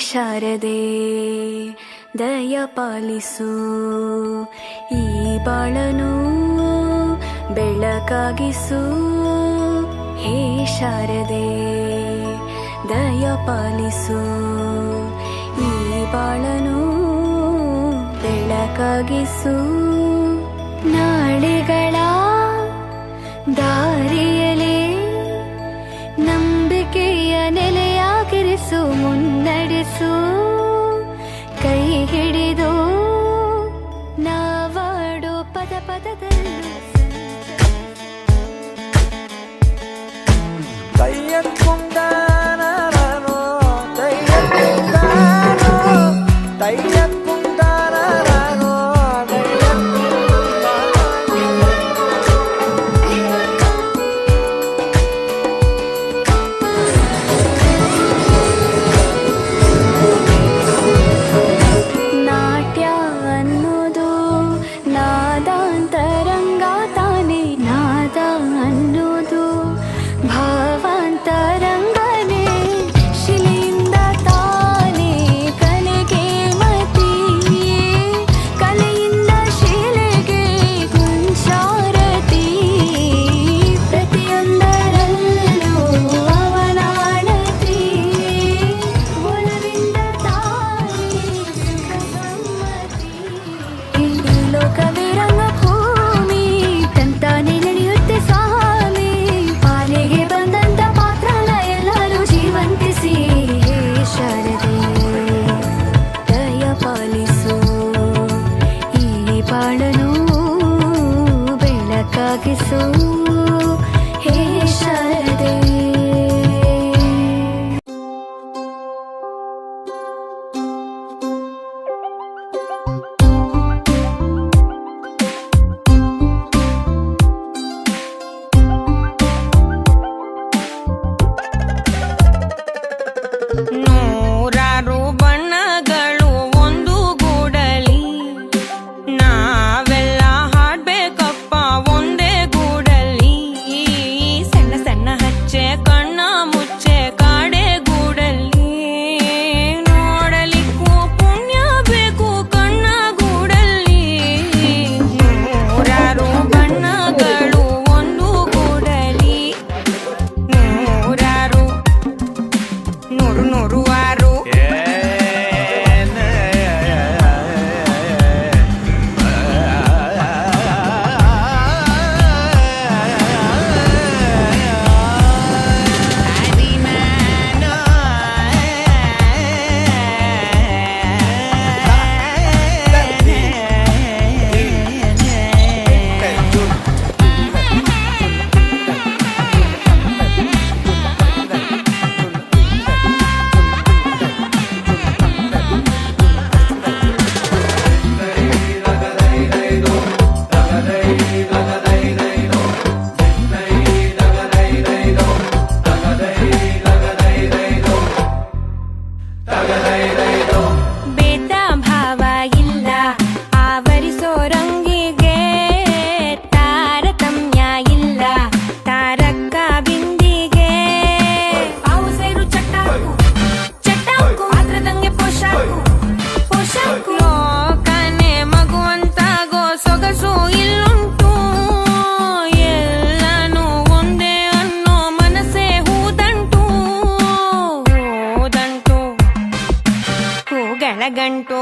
ಶಾರದೆ ದಯ ಪಾಲಿಸು, ಈ ಬಾಳನು ಬೆಳಕಾಗಿಸು. ಹೇ ಶಾರದೆ ದಯ ಪಾಲಿಸು, ಈ ಬಾಳನು ಬೆಳಕಾಗಿಸು. ನಾಳೆಗಳ ದಾರಿಯಲೇ ನಂಬಿಕೆಯ ನೆಲೆಯಾಗಿರಿಸು, ಮುನ್ನಡೆಸು. ಕೈ ಹಿಡಿದು ನಾವಾಡೋ ಪದ ಪದದಲ್ಲೂ ಬೆಳಕಾಗಿಸು. ಹೇ ಶಾರದೆ ನೂರಾರು ಬಣ್ಣಗಳು ಒಂದು ಗೂಡಲಿ, ನಾವೆಲ್ಲ ಹಾಡ್ಬೇಕಪ್ಪ ಒಂದೇ ಗೂಡಲಿ. ಸಣ್ಣ ಸಣ್ಣ ಹಚ್ಚೆ ಕಣ್ಣ ಮುಚ್ಚೆ ಕಾಡೆ ಗೂಡಲಿ, ನೋಡಲಿಕ್ಕೂ ಪುಣ್ಯ ಬೇಕು ಕಣ್ಣ ಗೂಡಲ್ಲಿ. ನೂರಾರು ಬಣ್ಣಗಳು ಒಂದು ಗೂಡಲಿ, ನೂರಾರು ನೂರು ನೂರು ಆರು. ಭೇದ ಭಾವ ಇಲ್ಲ ಆವರಿಸೋ ರಂಗಿಗೆ, ತಾರತಮ್ಯ ಇಲ್ಲ ತಾರಕ್ಕ ಬಿಂದಿಗೆ. ಅವು ಸೇರು ಚಟ್ಟಾಕು ಚಟ್ಟಾಕು ಮಾತ್ರದಂಗೆ ಪೋಷಾಕು ಪೋಷಾಕು. ಲೋಕನೆ ಮಗುವಂತಾಗೋ ಸೊಗಸು ಇಲ್ಲುಂಟು, ಎಲ್ಲಾನು ಒಂದೇ ಅನ್ನೋ ಮನಸ್ಸೇ ಹೂದಂಟು. ಹೂದಂಟು ಹೂಗಳ ಗಂಟು